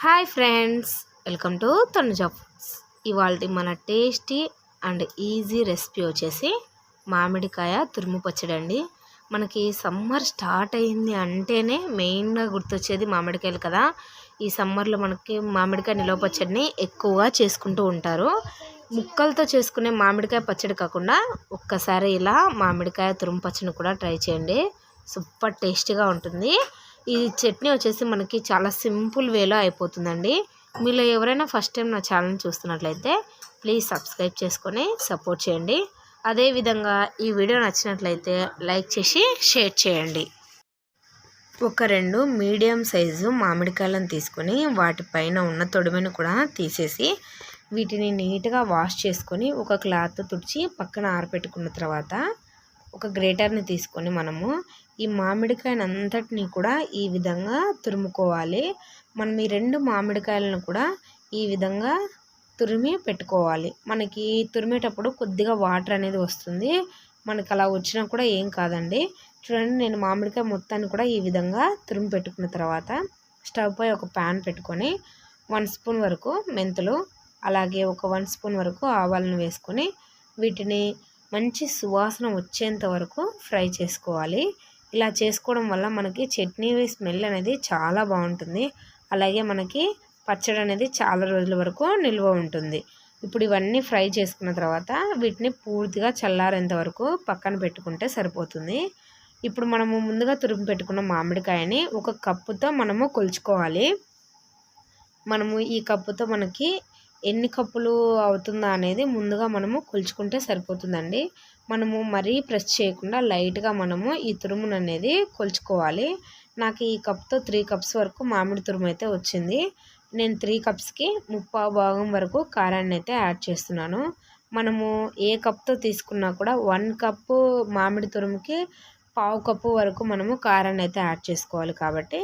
Hi friends, welcome to తనుజాఫూడ్స్. ఇవాళ మన టేస్టీ అండ్ ఈజీ రెసిపీ వచ్చేసి మామిడికాయ తురుము పచ్చడి అండి. మనకి సమ్మర్ స్టార్ట్ అయింది అంటేనే మెయిన్గా గుర్తొచ్చేది మామిడికాయలు కదా. ఈ సమ్మర్లో మనకి మామిడికాయ నిలవ పచ్చడిని ఎక్కువగా చేసుకుంటూ ఉంటారు. ముక్కలతో చేసుకునే మామిడికాయ పచ్చడి కాకుండా ఒక్కసారి ఇలా మామిడికాయ తురుము పచ్చడిని కూడా ట్రై చేయండి. సూపర్ టేస్టీగా ఉంటుంది. ఈ చట్నీ వచ్చేసి మనకి చాలా సింపుల్ వేలో అయిపోతుందండి. మీలో ఎవరైనా ఫస్ట్ టైం నా ఛానల్ చూస్తున్నట్లయితే ప్లీజ్ సబ్స్క్రైబ్ చేసుకొని సపోర్ట్ చేయండి. అదేవిధంగా ఈ వీడియో నచ్చినట్లయితే లైక్ చేసి షేర్ చేయండి. ఒక 2 మీడియం సైజు మామిడికాయలను తీసుకొని వాటిపైన ఉన్న తొడిమెను కూడా తీసేసి వీటిని నీట్గా వాష్ చేసుకొని ఒక క్లాత్ తుడిచి పక్కన ఆరబెట్టుకున్న తర్వాత ఒక గ్రేటర్ని తీసుకొని మనము ఈ మామిడికాయను అంతటిని కూడా ఈ విధంగా తురుముకోవాలి. మనం ఈ 2 మామిడికాయలను కూడా ఈ విధంగా తురిమి పెట్టుకోవాలి. మనకి తురిమేటప్పుడు కొద్దిగా వాటర్ అనేది వస్తుంది. మనకి అలా వచ్చినా కూడా ఏం కాదండి. చూడండి, నేను మామిడికాయ మొత్తాన్ని కూడా ఈ విధంగా తురిమి పెట్టుకున్న తర్వాత స్టవ్ పై ఒక ప్యాన్ పెట్టుకొని 1 స్పూన్ వరకు మెంతులు, అలాగే ఒక 1 స్పూన్ వరకు ఆవాలను వేసుకొని వీటిని మంచి సువాసన వచ్చేంత వరకు ఫ్రై చేసుకోవాలి. ఇలా చేసుకోవడం వల్ల మనకి చట్నీ స్మెల్ అనేది చాలా బాగుంటుంది. అలాగే మనకి పచ్చడి అనేది చాలా రోజుల వరకు నిల్వ ఉంటుంది. ఇప్పుడు ఇవన్నీ ఫ్రై చేసుకున్న తర్వాత వీటిని పూర్తిగా చల్లారేంత వరకు పక్కన పెట్టుకుంటే సరిపోతుంది. ఇప్పుడు మనము ముందుగా తురిమి పెట్టుకున్న మామిడికాయని ఒక కప్పుతో మనము కొలుచుకోవాలి. మనము ఈ కప్పుతో మనకి ఎన్ని కప్పులు అవుతుందా అనేది ముందుగా మనము కొలుచుకుంటే సరిపోతుందండి. మనము మరీ ప్రెస్ చేయకుండా లైట్గా మనము ఈ తురుమును అనేది కొలుచుకోవాలి. నాకు ఈ కప్తో 3 కప్స్ వరకు మామిడి తురుము అయితే వచ్చింది. నేను 3 కప్స్కి 3/4 భాగం వరకు కారాన్ని అయితే యాడ్ చేస్తున్నాను. మనము ఏ కప్తో తీసుకున్నా కూడా 1 కప్పు మామిడి తురుముకి 1/4 కప్పు వరకు మనము కారాన్ని అయితే యాడ్ చేసుకోవాలి. కాబట్టి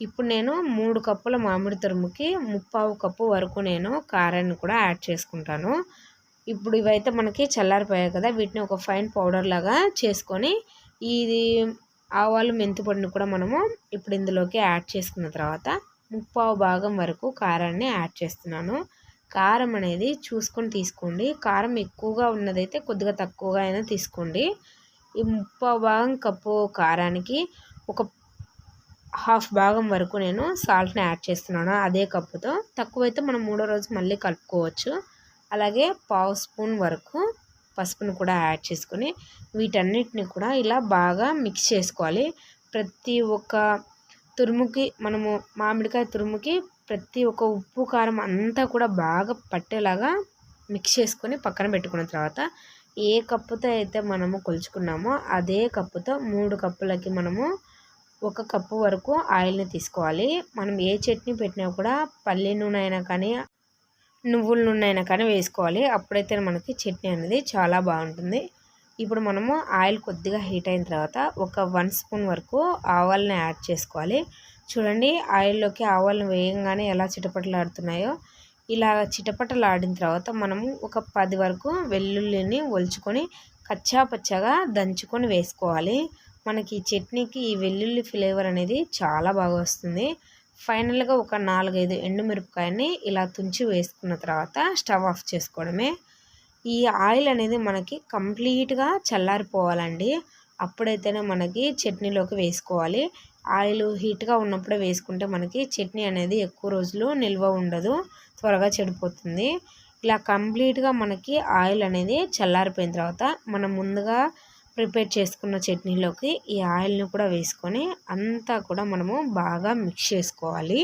ఇప్పుడు నేను 3 కప్పుల మామిడి తురుముకి 3/4 కప్పు వరకు నేను కారాన్ని కూడా యాడ్ చేసుకుంటాను. ఇప్పుడు ఇవైతే మనకి చల్లారిపోయాయి కదా, వీటిని ఒక ఫైన్ పౌడర్ లాగా చేసుకొని ఇది ఆవాలు మెంతి పొడిని కూడా మనము ఇప్పుడు ఇందులోకి యాడ్ చేసుకున్న తర్వాత 3/4 భాగం వరకు కారాన్ని యాడ్ చేస్తున్నాను. కారం అనేది చూసుకొని తీసుకోండి. కారం ఎక్కువగా ఉన్నదైతే కొద్దిగా తక్కువగా అయినా తీసుకోండి. ఈ 3/4 భాగం కప్పు కారానికి ఒక 1/2 భాగం వరకు నేను సాల్ట్ని యాడ్ చేస్తున్నాను. అదే కప్పుతో తక్కువైతే మనం 3వ రోజు మళ్ళీ కలుపుకోవచ్చు. అలాగే 1/2 స్పూన్ వరకు పసుపును కూడా యాడ్ చేసుకొని వీటన్నిటిని కూడా ఇలా బాగా మిక్స్ చేసుకోవాలి. ప్రతి ఒక్క తురుముకి మనము మామిడికాయ తురుముకి ప్రతి ఒక్క ఉప్పు కారం అంతా కూడా బాగా పట్టేలాగా మిక్స్ చేసుకొని పక్కన పెట్టుకున్న తర్వాత ఏ కప్పుతో అయితే మనము కొలుచుకున్నామో అదే కప్పుతో 3 కప్పులకి మనము 1 కప్పు వరకు ఆయిల్ని తీసుకోవాలి. మనం ఏ చట్నీ పెట్టినా కూడా పల్లి నూనె అయినా కానీ నువ్వుల నూనె అయినా కానీ వేసుకోవాలి. అప్పుడైతే మనకి చట్నీ అనేది చాలా బాగుంటుంది. ఇప్పుడు మనము ఆయిల్ కొద్దిగా హీట్ అయిన తర్వాత ఒక 1 స్పూన్ వరకు ఆవాలని యాడ్ చేసుకోవాలి. చూడండి, ఆయిల్లోకి ఆవాలను వేయంగానే ఎలా చిటపటలాడుతున్నాయో ఇలా చిటపటలాడిన తర్వాత మనము ఒక 10 వరకు వెల్లుల్లిని ఒలుచుకొని కచ్చా పచ్చగా దంచుకొని వేసుకోవాలి. మనకి ఈ చట్నీకి ఈ వెల్లుల్లి ఫ్లేవర్ అనేది చాలా బాగా వస్తుంది. ఫైనల్గా ఒక 4-5 ఎండుమిరపకాయని ఇలా తుంచి వేసుకున్న తర్వాత స్టవ్ ఆఫ్ చేసుకోవడమే. ఈ ఆయిల్ అనేది మనకి కంప్లీట్గా చల్లారిపోవాలండి. అప్పుడైతేనే మనకి చట్నీలోకి వేసుకోవాలి. ఆయిల్ హీట్గా ఉన్నప్పుడే వేసుకుంటే మనకి చట్నీ అనేది ఎక్కువ రోజులు నిల్వ ఉండదు, త్వరగా చెడిపోతుంది. ఇలా కంప్లీట్గా మనకి ఆయిల్ అనేది చల్లారిపోయిన తర్వాత మనం ముందుగా ప్రిపేర్ చేసుకున్న చట్నీలోకి ఈ ఆయిల్ని కూడా వేసుకొని అంతా కూడా మనము బాగా మిక్స్ చేసుకోవాలి.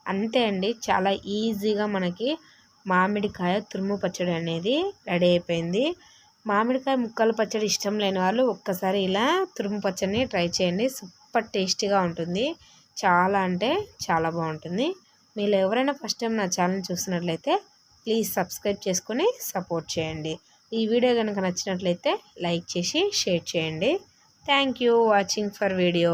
అంతే అండి, చాలా ఈజీగా మనకి మామిడికాయ తురుము పచ్చడి అనేది రెడీ అయిపోయింది. మామిడికాయ ముక్కల పచ్చడి ఇష్టం లేని వాళ్ళు ఒక్కసారి ఇలా తురుము పచ్చడిని ట్రై చేయండి. సూపర్ టేస్టీగా ఉంటుంది. చాలా అంటే చాలా బాగుంటుంది. మీరు ఎవరైనా ఫస్ట్ టైం నా ఛానల్ చూస్తున్నట్లయితే ప్లీజ్ సబ్స్క్రైబ్ చేసుకొని సపోర్ట్ చేయండి. ఈ వీడియో కనుక నచ్చినట్లయితే లైక్ చేసి షేర్ చేయండి. Thank you watching for video.